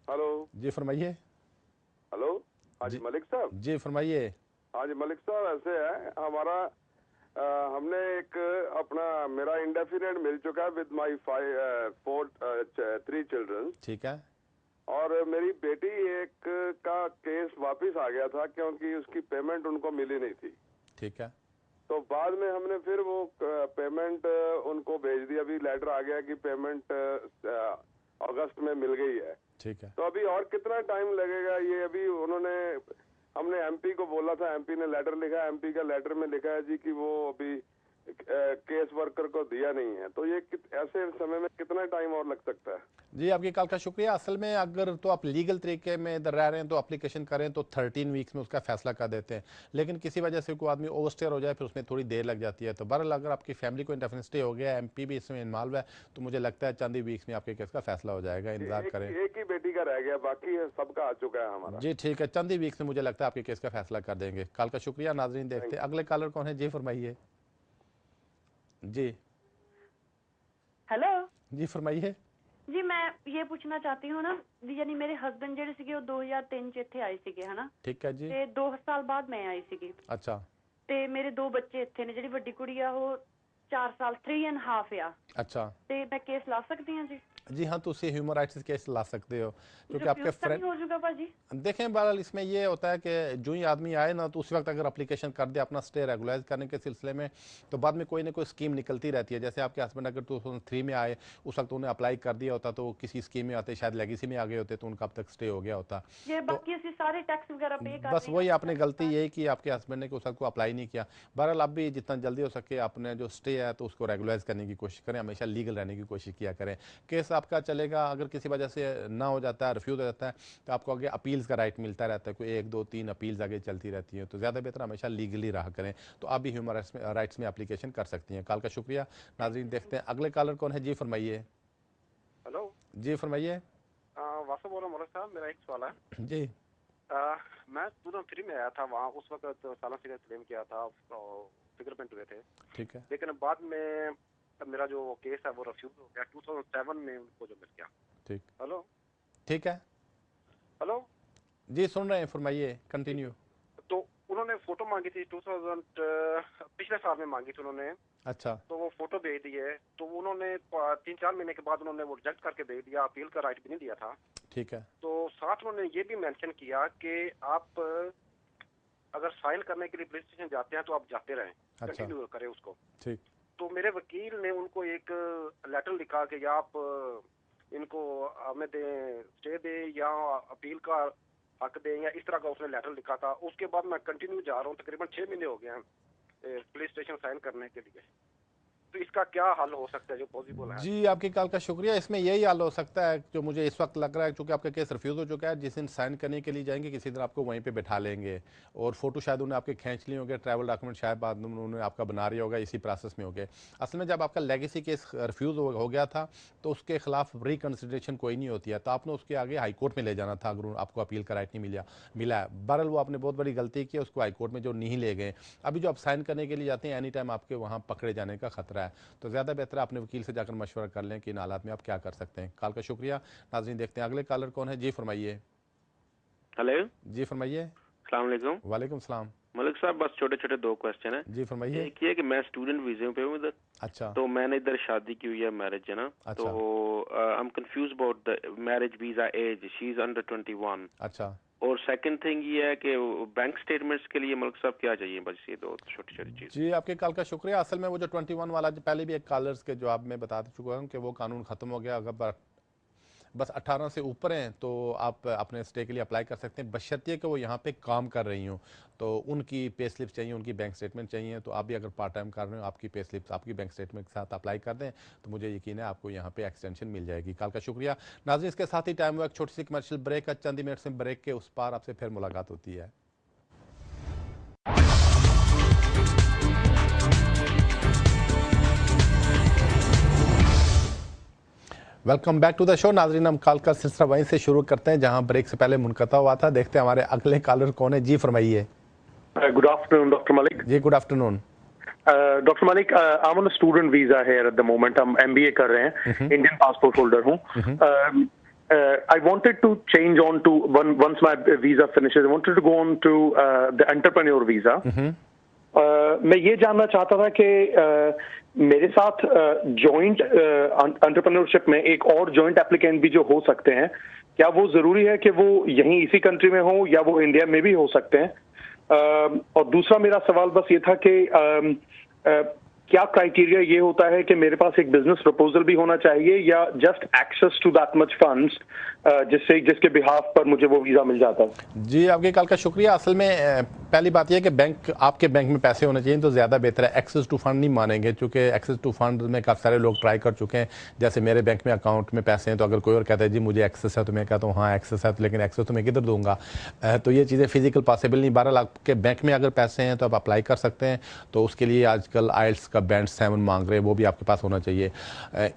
हेलो जी फरमाइए। हेलो हाँ जी मलिक साहब। जी फरमाइए। हाँ जी मलिक साहब, ऐसे है हमारा हमने एक अपना मेरा इंडेफिनेट मिल चुका है विद माई 3 चिल्ड्रन। ठीक है। और मेरी बेटी एक का केस वापस आ गया था क्योंकि उसकी पेमेंट उनको मिली नहीं थी। ठीक है। तो बाद में हमने फिर वो पेमेंट उनको भेज दी, अभी लेटर आ गया कि पेमेंट अगस्त में मिल गई है। ठीक है। तो अभी और कितना टाइम लगेगा ये? अभी हमने एमपी को बोला था, एमपी ने लेटर लिखा, एमपी का लेटर में लिखा है जी कि वो अभी केस वर्कर को दिया नहीं है। तो ये ऐसे समय में कितना टाइम और लग सकता है? जी आपकी कॉल का शुक्रिया। असल में अगर तो आप लीगल तरीके में इधर रह रहे हैं तो एप्लीकेशन करें तो 13 वीक्स में उसका फैसला कर देते हैं, लेकिन किसी वजह से कोई आदमी ओवरस्टेयर हो जाए फिर उसमें थोड़ी देर लग जाती है। तो बहरहाल अगर आपकी फैमिली को इंडेफिनिट स्टे हो गया, एमपी भी इसमें इन्वॉल्व है, तो मुझे लगता है चंद ही वीक्स में आपके केस का फैसला हो जाएगा। इंतजार करें। एक ही बेटी का रह गया, बाकी सबका आ चुका है हमारा। जी ठीक है, चंद ही वीक्स में मुझे लगता है आपके केस का फैसला कर देंगे। कॉल का शुक्रिया। नाजरीन देखते हैं अगले कॉलर कौन है। जी फरमाइए। जी हेलो जी फरमाइए। जी मैं ये पूछना चाहती हूँ ना, यानी मेरे हस्बैंड ਜਿਹੜੇ ਸੀਗੇ ਉਹ 2003 ਚ ਇੱਥੇ ਆਏ ਸੀਗੇ ਹਨਾ। ਠੀਕ ਹੈ ਜੀ। ਤੇ 2 ਸਾਲ ਬਾਅਦ ਮੈਂ ਆਈ ਸੀਗੀ। ਅੱਛਾ। ਤੇ ਮੇਰੇ 2 ਬੱਚੇ ਇੱਥੇ ਨੇ, ਜਿਹੜੀ ਵੱਡੀ ਕੁੜੀ ਆ ਉਹ 4 ਸਾਲ 3.5 ਆ। ਅੱਛਾ। ਤੇ ਮੈਂ ਕੇਸ ਲਾ ਸਕਦੀ ਹਾਂ ਜੀ? जी हाँ, तो उसे ह्यूमन राइट्स केस ला सकते हो, क्योंकि आपके फ्रेंड हो जाएगा भाजी। देखें बहरहाल इसमें ये होता है कि जो ही आदमी आए ना तो उस वक्त अगर एप्लीकेशन कर दे अपना स्टे रेगुलाइज करने के सिलसिले में, तो बाद में कोई ना कोई स्कीम निकलती रहती है। जैसे आपके हस्बैंड अगर 2003 में आए, उस वक्त उन्हें अप्लाई कर दिया होता तो किसी स्कीम में आते, शायद लेगेसी में आ गए होते तो उनका अब तक स्टे हो गया होता। ये बाकी ऐसे सारे टैक्स वगैरह पे कर बस वही आपने गलती यही की आपके हस्बैंड ने कि उस वक्त को अप्लाई नहीं किया। बहरहाल अब भी जितना जल्दी हो सके अपने जो स्टे है तो उसको रेगुलाइज करने की कोशिश करें, हमेशा लीगल रहने की कोशिश किया करें। केस आपका चलेगा। अगर किसी वजह से ना हो जाता है, रिफ्यूज़ हो जाता है, तो आपको आगे अपील्स का राइट मिलता रहता है, कोई 1 2 3 अपील्स आगे चलती रहती हैं। तो ज़्यादा बेहतर हमेशा लीगली रहा करें। तो आप भी ह्यूमन राइट्स में एप्लीकेशन कर सकती हैं। कॉल का शुक्रिया। नाज़रीन देखते हैं अगले कॉलर कौन है। जी फरमाइए। हेलो जी फरमाइए। वासु बोल रहा हूँ मौलवी साहब, मेरा एक सवाल है जी। मैं 2003 में आया था वहाँ, उस वक्त सालों से क्लेम किया था, फिंगरप्रिंट हुए थे, ठीक है। लेकिन बाद में मेरा जो केस है वो रिफ्यूज हो गया 2007 में, उनको जो मिल गया। ठीक। हेलो ठीक है। हेलो जी सुन रहे हैं, फरमाइए, कंटिन्यू। तो उन्होंने फोटो मांगी थी 2000 पिछले साल में मांगी थी उन्होंने। अच्छा। तो वो फोटो भेज दी है, तो उन्होंने 3-4 महीने के बाद उन्होंने वो रिजेक्ट करके भेज दिया, अपील का राइट भी नहीं दिया था। ठीक है। तो साथ उन्होंने ये भी मेंशन किया कि आप अगर साइन करने के लिए पुलिस स्टेशन जाते हैं तो आप जाते रहें, कंटिन्यू करें उसको। ठीक। तो मेरे वकील ने उनको एक लेटर लिखा कि या आप इनको हमें दें, स्टे दें या अपील का हक दें, या इस तरह का उसने लेटर लिखा था। उसके बाद मैं कंटिन्यू जा रहा हूँ, तकरीबन 6 महीने हो गए हैं पुलिस स्टेशन साइन करने के लिए। तो इसका क्या हल हो सकता है जो पॉसिबल है? जी आपकी कॉल का शुक्रिया। इसमें यही हल हो सकता है जो मुझे इस वक्त लग रहा है, क्योंकि आपका केस रिफ्यूज़ हो चुका है। जिस दिन साइन करने के लिए जाएंगे किसी दिन आपको वहीं पे बैठा लेंगे, और फोटो शायद उन्हें आपके खींच लिए होंगे, ट्रैवल डॉक्यूमेंट शायद बाद में उन्होंने आपका बना रही होगा, इसी प्रोसेस में हो गए। असल में जब आपका लेगेसी केस रिफ्यूज़ हो गया था तो उसके खिलाफ रिकन्सिडरेशन कोई नहीं होती है, तो आपने उसके आगे हाई कोर्ट में ले जाना था अगर आपको अपील का राइट नहीं मिला है। बहरहाल वो आपने बहुत बड़ी गलती की, उसको हाई कोर्ट में जो नहीं ले गए। अभी जो आप साइन करने के लिए जाते हैं एनी टाइम आपके वहाँ पकड़े जाने का खतरा है। तो ज़्यादा बेहतर अपने वकील से जाकर मशवरा कर लें कि इन हालात में आप क्या कर सकते हैं। कॉल का शुक्रिया। नाज़रीन देखते हैं अगले कॉलर कौन है। जी फरमाइए। हेलो जी फरमाइए। अस्सलाम वालेकुम। वालेकुम सलाम। मलिक साहब बस छोटे छोटे 2 क्वेश्चन है। जी फरमाइए। एक ये कि मैं स्टूडेंट वीजे पे हूँ इधर। अच्छा। तो मैंने इधर शादी की हुई है, मैरिज है ना। अच्छा। तो I am confuse about the marriage visa as, she is under 21। अच्छा। और सेकंड थिंग ये है कि बैंक स्टेटमेंट्स के लिए मलिक साहब क्या चाहिए? बस ये 2 छोटी छोटी चीज। जी आपके कॉल का शुक्रिया। असल में वो जो 21 वाला पहले भी एक कॉलर्स के जवाब में बता चुका हूँ कि वो कानून ख़त्म हो गया। अगर बस 18 से ऊपर हैं तो आप अपने स्टे के लिए अप्लाई कर सकते हैं, बशर्ते कि वो यहाँ पे काम कर रही हूँ। तो उनकी पे स्लिप चाहिए, उनकी बैंक स्टेटमेंट चाहिए। तो आप भी अगर पार्ट टाइम कर रहे हो, आपकी पे स्लिप्स आपकी बैंक स्टेटमेंट के साथ अप्लाई कर दें तो मुझे यकीन है आपको यहाँ पे एक्सटेंशन मिल जाएगी। कॉल का शुक्रिया। नाज़रीन इसके साथ ही टाइम हुआ एक छोटी सी कमर्शियल ब्रेक का, चंद मिनट से ब्रेक के उस पार आपसे फिर मुलाकात होती है। Welcome back to the show. नाजरीन हम कॉल का सिलसिला वहीं से शुरू करते हैं जहां ब्रेक से पहले मुनक़ता हुआ था। देखते हैं हमारे अगले कॉलर कौन है। जी फरमाइए। Good afternoon doctor Malik. जी good afternoon. Doctor Malik, I am on a student visa here at the moment. हम एमबीए कर रहे हैं, इंडियन पासपोर्ट होल्डर हूँ। I wanted to change on to once my visa finishes, I wanted to go on to the entrepreneur visa. मैं ये जानना चाहता था कि मेरे साथ जॉइंट एंटरप्रेन्योरशिप में एक और जॉइंट एप्लीकेंट भी जो हो सकते हैं, क्या वो जरूरी है कि वो यहीं इसी कंट्री में हो या वो इंडिया में भी हो सकते हैं? और दूसरा मेरा सवाल बस ये था कि क्या क्राइटेरिया ये होता है कि मेरे पास एक बिजनेस प्रपोजल भी होना चाहिए या just access to that much funds जिसके बिहाफ पर मुझे वो वीजा मिल जाता है? जी आपके कॉल का शुक्रिया। असल में पहली बात यह है कि बैंक आपके बैंक में पैसे होने चाहिए तो ज़्यादा बेहतर है। एक्सेस टू फंड नहीं मानेंगे, क्योंकि एक्सेस टू फंड में काफ़ी सारे लोग ट्राई कर चुके हैं। जैसे मेरे बैंक में अकाउंट में पैसे हैं तो अगर कोई और कहता है जी मुझे एक्सेस है तो मैं कहता हूँ हाँ एक्सेस है, तो लेकिन एक्सेस तो मैं किधर दूंगा? तो ये चीज़ें फिजिकल पॉसिबल नहीं। 12 लाख के बैंक में अगर पैसे हैं तो आप अप्लाई कर सकते हैं। तो उसके लिए आजकल आइल्स का बैंड 7 मांग रहे हैं, वो भी आपके पास होना चाहिए।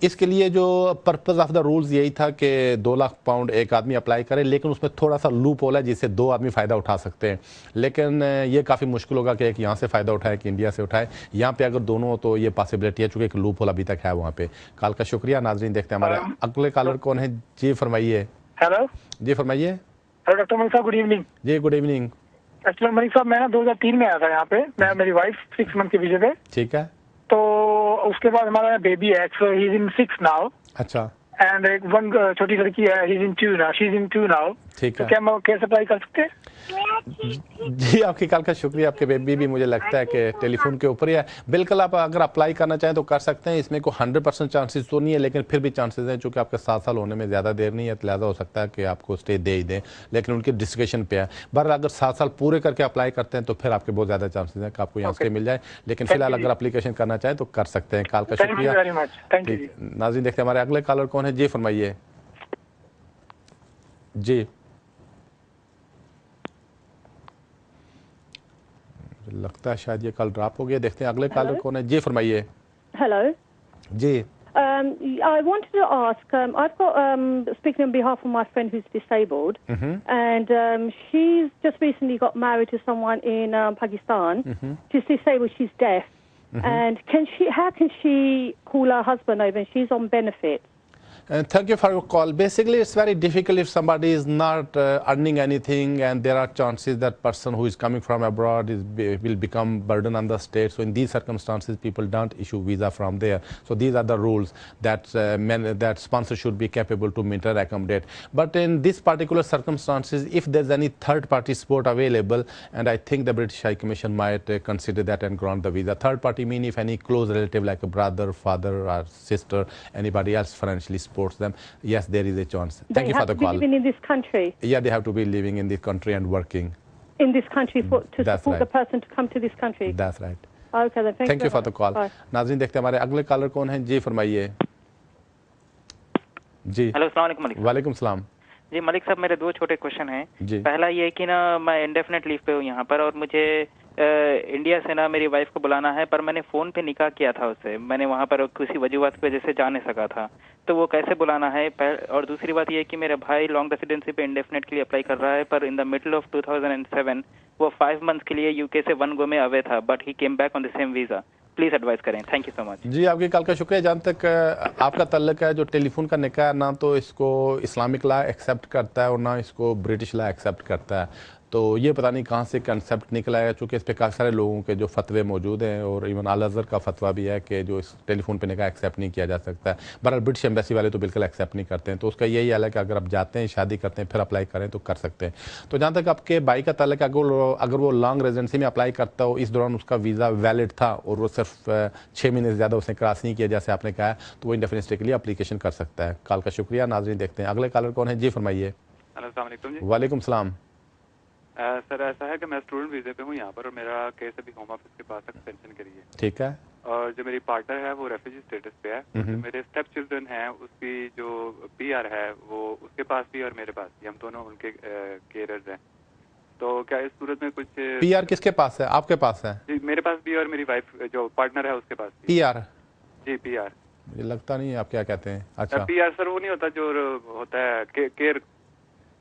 इसके लिए जो पर्पज़ ऑफ द रूल्स यही था कि 2 लाख पाउंड एक आदमी अप्लाई करे, लेकिन उसमें थोड़ा सा लूप होल है जिससे 2 आदमी फ़ायदा उठा सकते हैं। लेकिन ये काफ़ी मुश्किल होगा कि एक यहाँ से फ़ायदा उठाए कि इंडिया से उठाए। यहाँ पे अगर दोनों हो तो ये पॉसिबिलिटी है, चूँकि एक लूप होल अभी तक है वहाँ पे। कॉल का शुक्रिया। नाजरीन देखते हैं हमारे अगले कॉलर कौन है। जी फरमाइए। हेलो जी फरमाइए। हेलो डॉक्टर मलिक साहब, गुड इवनिंग। जी गुड इवनिंग। एक्चुअली मलिक साहब मैं ना 2003 में आया था यहाँ पे, मैं मेरी वाइफ 6 मंथ के वीजे पे। ठीक है। तो उसके बाद हमारा बेबी है, ही इज इन 6 नाउ। अच्छा। एंड एक छोटी लड़की है, he is in 2 now, she is in 2 now. ठीक तो है। क्या मैं केस अप्लाई कर सकते हैं? जी आपकी कॉल का शुक्रिया। आपके बेबी भी मुझे लगता है कि टेलीफोन के ऊपर ही है। बिल्कुल आप अगर अप्लाई करना चाहें तो कर सकते हैं। इसमें कोई 100% चांसेस तो नहीं है, लेकिन फिर भी चांसेस हैं, चूँकि आपके 7 साल होने में ज़्यादा देर नहीं है, तो लिहाजा हो सकता है कि आपको स्टे दे ही दें, लेकिन उनकी डिस्कशन पे है। बहरहाल अगर 7 साल पूरे करके अप्लाई करते हैं तो फिर आपके बहुत ज़्यादा चांसेस हैं कि आपको यहाँ स्टे मिल जाए, लेकिन फिलहाल अगर एप्लीकेशन करना चाहें तो कर सकते हैं। कॉल का शुक्रिया। नाज़रीन देखते हैं हमारे अगले कॉलर कौन है। जी फरमाइए। जी लगता है शायद ये कॉल ड्रॉप हो गया। देखते हैं अगले कॉलर कौन है। जी फरमाइए। Hello. Ji I wanted to ask, I've got, speaking on behalf of my friend who's disabled, and she's just recently got married to someone in Pakistan. She's disabled, she's deaf. And how can she call her husband over? And she's on benefits. Thank you for your call. Basically, it's very difficult if somebody is not earning anything, and there are chances that person who is coming from abroad will become burden on the state. So in these circumstances, people don't issue visa from there. So these are the rules that that sponsor should be capable to meet and accommodate. But in this particular circumstances, if there's any third-party support available, and I think the British High Commission might consider that and grant the visa. Third party mean if any close relative like a brother, father, or sister, anybody else financially supports them, yes, there is a chance. Thank you for the call. They have to be living in this country. Yeah, they have to be living in this country and working in this country to support the person to come to this country. That's right. Okay, then thank you for the call. नाज़रीन देखते हैं हमारे अगले collar कौन है। जी फरमाइए। जी hello अस्सलाम वालेकुम मलिक। वालेकुम सलाम। जी मलिक साहब, मेरे 2 छोटे क्वेश्चन हैं। पहला ये कि ना मैं इंडेफिनेट लीव पे हूँ यहाँ पर, और मुझे इंडिया से ना मेरी वाइफ को बुलाना है, पर मैंने फ़ोन पे निकाह किया था उससे। मैंने वहाँ पर किसी वजूहत की वजह से जा नहीं सका था, तो वो कैसे बुलाना है। और दूसरी बात ये है कि मेरा भाई लॉन्ग रेसिडेंसी पे इंडेफिनेट के लिए अप्लाई कर रहा है, पर इन द मिडल ऑफ 2007 वो 5 मंथ्स के लिए यूके से 1 गो में अवे था, but he came back on the same visa. Please advice करें। Thank you so much. जी आपकी कॉल का शुक्रिया। जहाँ तक आपका तल्लक है, जो टेलीफोन का निकाह ना तो इसको इस्लामिक लॉ एक्सेप्ट करता है और ना इसको ब्रिटिश लॉ एक्सेप्ट करता है, तो ये पता नहीं कहाँ से कंसेप्ट निकला है, चूँकि इस पर काफ़ी सारे लोगों के जो फतवे मौजूद हैं, और इवन अल अज़हर का फतवा भी है कि जो इस टेलीफोन पे निकाह एक्सेप्ट नहीं किया जा सकता है। बहरहाल ब्रिटिश एम्बेसी वाले तो बिल्कुल एक्सेप्ट नहीं करते हैं, तो उसका यही हाल है कि अगर आप जाते हैं, शादी करते हैं, फिर अप्लाई करें तो कर सकते हैं। तो जहाँ तक आपके भाई का ताल्लुक, अगर वो लॉन्ग रेजिडेंसी में अप्लाई करता हो, इस दौरान उसका वीज़ा वैलिड था और वो सिर्फ 6 महीने से ज़्यादा उसने क्रॉस नहीं किया जैसे आपने कहा, तो वो इंडेफिनिट स्टे के लिए अप्लीकेशन कर सकता है। कॉल का शुक्रिया। नाज़रीन देखते हैं अगले कॉलर कौन है। जी फरमाइए। वालेकुम सलाम। सर ऐसा है कि मैं स्टूडेंट वीज़े पे हूँ यहाँ पर, और मेरा केस अभी होम ऑफिस के पास एक्सटेंशन के लिए। ठीक है। और जो मेरी पार्टनर है वो रेफ्यूजी स्टेटस पे है। जो मेरे स्टेप चिल्ड्रन हैं उसकी जो पीआर है वो उसके पास भी और मेरे पास भी, हम दोनों उनके केयरर्स हैं। तो क्या इस सूरत में कुछ पीआर किसके पास है? आपके पास है? जी मेरे पास भी, और मेरी वाइफ जो पार्टनर है उसके पास भी। पीआर? जी पीआर। मुझे लगता नहीं है आप क्या कहते हैं। अच्छा पीआर सर वो नहीं होता जो होता है केयर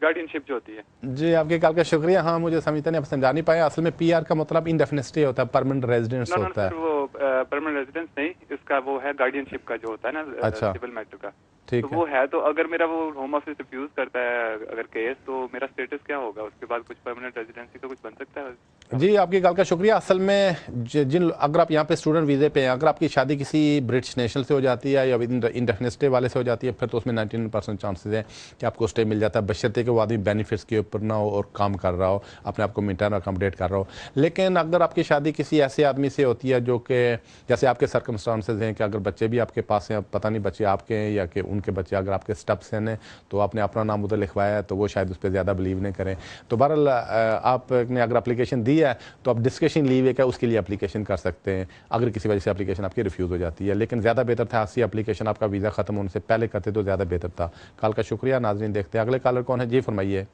गार्डियनशिप जो होती है। जी आपके कॉल का शुक्रिया। हाँ मुझे समझता नहीं, आप समझा नहीं पाए। असल में पीआर का मतलब इंडेफिनिट स्टे होता है, परमानेंट रेजिडेंस होता है। वो परमानेंट रेजिडेंस नहीं, इसका वो है गार्डियनशिप का जो होता है ना, अच्छा सिविल मैटर का। ठीक तो वो है, तो अगर मेरा वो होम ऑफिस रिफ्यूज करता है अगर केस, तो मेरा स्टेटस क्या होगा? उसके बाद कुछ परमानेंट रेजिडेंसी का कुछ बन सकता है? जी आपकी कॉल का शुक्रिया। असल में अगर आप यहाँ पे स्टूडेंट वीज़े पे हैं, अगर आपकी शादी किसी ब्रिटिश नेशनल से हो जाती है या इंडेफिनिट स्टे वाले से हो जाती है, फिर तो उसमें 99% चांसेस है कि आपको स्टे मिल जाता है, बशर्ते कि वो आदमी बेनिफिट्स के ऊपर ना हो और काम कर रहा हो, अपने आप को मेंटेन और अकोमोडेट कर रहा हो। लेकिन अगर आपकी शादी किसी ऐसे आदमी से होती है जो कि जैसे आपके सर्कमस्टांसेस हैं कि अगर बच्चे भी आपके पास हैं, पता नहीं बच्चे आपके हैं या कि उनके बच्चे, अगर आपके स्टब्स हैं तो आपने अपना नाम उधर लिखवाया है, तो वो शायद उस पर ज़्यादा बिलीव नहीं करें। तो बहरहाल आपने अगर एप्लीकेशन दी है तो आप डिस्कशन लीव है उसके लिए एप्लीकेशन कर सकते हैं, अगर किसी वजह से एप्लीकेशन आपकी रिफ्यूज़ हो जाती है। लेकिन ज़्यादा बेहतर था ऐसी एप्लीकेशन आपका वीज़ा ख़त्म होने से पहले करते तो ज़्यादा बेहतर था। कॉल का शुक्रिया। नाज़रीन देखते हैं अगले कॉलर कौन है। जी फरमाइए।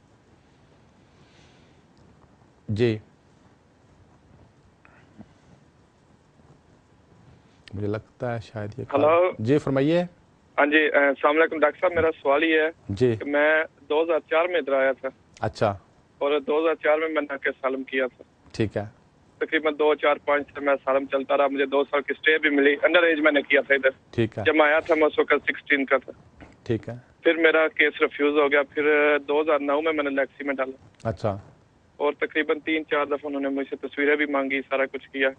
जी मुझे लगता है शायद ये। हेलो जी फरमाइए। हाँ जी अस्सलाम वालेकुम डॉक्टर साहब, मेरा सवाल ये है जी कि मैं 2004 में इधर आया था। अच्छा। और 2004 में मैंने आके सालम किया था। ठीक है। तकरीबन 2, 4, 5 से मैं सालम चलता रहा, मुझे 2 साल की स्टे भी मिली। अंडर एज मैंने किया था इधर। ठीक है। जब मैं आया था मैं उस वक्त 16 का था। ठीक है। फिर मेरा केस रिफ्यूज हो गया, फिर 2009 में मैंने लैक्सी में डाला। अच्छा। और तकरीबन 3-4 दफा उन्होंने मुझसे तस्वीरें भी मांगी, सारा कुछ किया,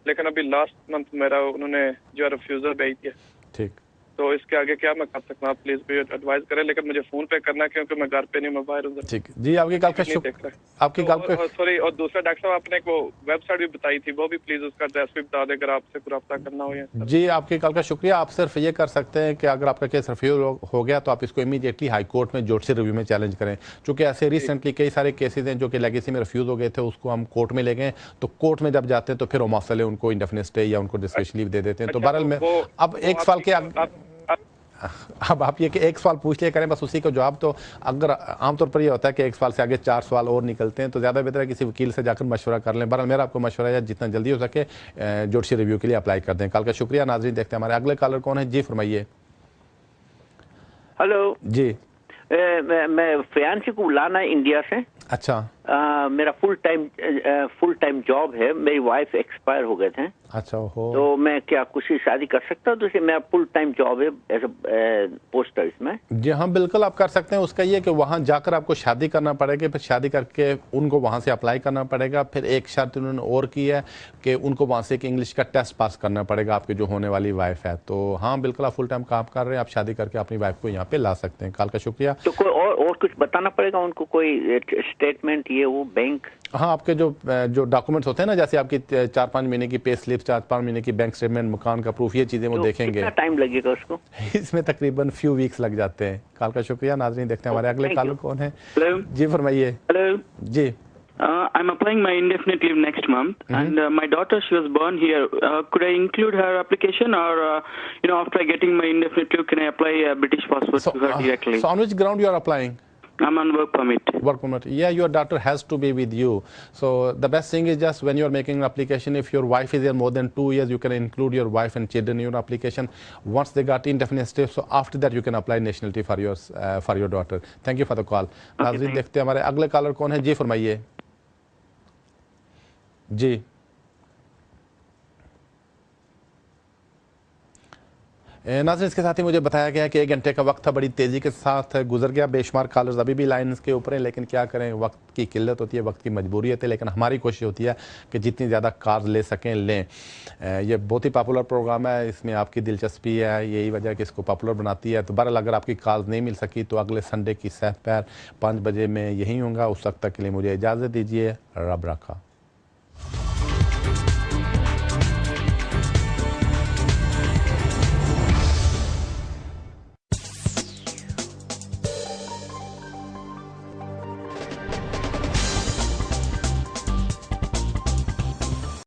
लेकिन अभी लास्ट मंथ मेरा उन्होंने जो रिफ्यूजल भेज दिया। ठीक। तो इसके आगे क्या मैं कर सकता हूँ, प्लीज भी एडवाइस करें। लेकिन मुझे फोन पे करना है क्योंकि मैं घर पे नहीं, मैं बाहर हूँ। ठीक जी, आपकी कॉल का शुक्र। आपकी कॉल का सॉरी, और दूसरा डॉक्टर साहब आपने एक वो वेबसाइट भी बताई थी, वो भी प्लीज उसका एड्रेस भी बता दें अगर आपसे कोई रब्ता करना हो। जी, आपकी कॉल का शुक्रिया। आप सिर्फ ये कर सकते हैं कि अगर आपका केस रिफ्यूज हो गया तो आप इसको इमीडिएटली हाई कोर्ट में जोडशी रिव्यू में चैलेंज करें। चूंकि ऐसे रिसेंटली कई सारे केसेस हैं जो कि लेगेसी में रिफ्यूज हो गए थे, उसको हम कोर्ट में ले गए, तो कोर्ट में जब जाते हैं तो फिर वो मसले उनको इंडेफिनिट स्टे या उनको डिस्क्रिप्शन लीव दे देते हैं। तो बहरहाल में अब एक सवाल के अब आप ये कि एक सवाल पूछ लिया करें बस उसी को जवाब, तो अगर आमतौर पर ये होता है कि एक सवाल से आगे 4 सवाल और निकलते हैं तो ज़्यादा बेहतर है किसी वकील से जाकर मशवरा कर लें। बहरहाल मेरा आपको मशवरा है जितना जल्दी हो सके जोडशी रिव्यू के लिए अप्लाई कर दें। कल का शुक्रिया। नाज़रीन, देखते हैं हमारे अगले कॉलर कौन है। जी फरमाइए। हेलो जी, मैं फ्रांस को बुलाना है इंडिया से। अच्छा। मेरा फुल टाइम जॉब है, मेरी वाइफ एक्सपायर हो गए थे। अच्छा हो, तो मैं क्या कुछ शादी कर सकता हूँ? तो मेरा फुल टाइम जॉब है एज ए पोस्टर इसमें। जी हाँ, बिल्कुल आप कर सकते हैं। उसका ये कि वहाँ जाकर आपको शादी करना पड़ेगा, फिर शादी करके उनको वहाँ से अप्लाई करना पड़ेगा। फिर एक शर्त उन्होंने और की है कि उनको वहाँ से एक इंग्लिश का टेस्ट पास करना पड़ेगा आपकी जो होने वाली वाइफ है। तो हाँ, बिल्कुल आप फुल टाइम काम कर रहे हैं, आप शादी करके अपनी वाइफ को यहाँ पे ला सकते हैं। कॉल का शुक्रिया। तो कोई और कुछ बताना पड़ेगा उनको, कोई स्टेटमेंट ये वो बैंक? हाँ, आपके जो डॉक्यूमेंट्स होते हैं ना, जैसे आपकी 4-5 महीने की पे स्लिप, 4-5 महीने की बैंक स्टेटमेंट, मकान का प्रूफ, ये चीजें वो देखेंगे। कितना टाइम लगेगा उसको? इसमें तकरीबन फ्यू वीक्स लग जाते हैं। कॉल का शुक्रिया। नाज़रीन, देखते हैं हमारे अगले कॉलर कौन है। जी फरमाइए। हेलो जी। I'm applying my indefinite leave next month, and my daughter, she was born here. Could I include her application, or after getting my indefinite leave, can I apply a British passport to her directly? So on which ground you are applying? I'm on work permit. Work permit. Yeah, your daughter has to be with you. So the best thing is just when you are making an application, if your wife is here more than 2 years, you can include your wife and children in your application. Once they got indefinite stay, so after that you can apply nationality for your daughter. Thank you for the call. नाज़रीन, देखते हैं हमारे अगले collar कौन है। जी फरमाइए। जी नाज़रीन, इसके साथ ही मुझे बताया गया कि 1 घंटे का वक्त था, बड़ी तेज़ी के साथ गुजर गया। बेशुमार कॉलर्स अभी भी लाइन्स के ऊपर हैं, लेकिन क्या करें, वक्त की किल्लत होती है, वक्त की मजबूरियत है। लेकिन हमारी कोशिश होती है कि जितनी ज़्यादा कॉल्स ले सकें लें। ये बहुत ही पॉपुलर प्रोग्राम है, इसमें आपकी दिलचस्पी है, यही वजह कि इसको पॉपुलर बनाती है। तो बहरहाल अगर आपकी कॉल्स नहीं मिल सकी तो अगले संडे की सह पैर 5 बजे में यहीं होगा। उस वक्त तक के लिए मुझे इजाज़त दीजिए। रब रखा।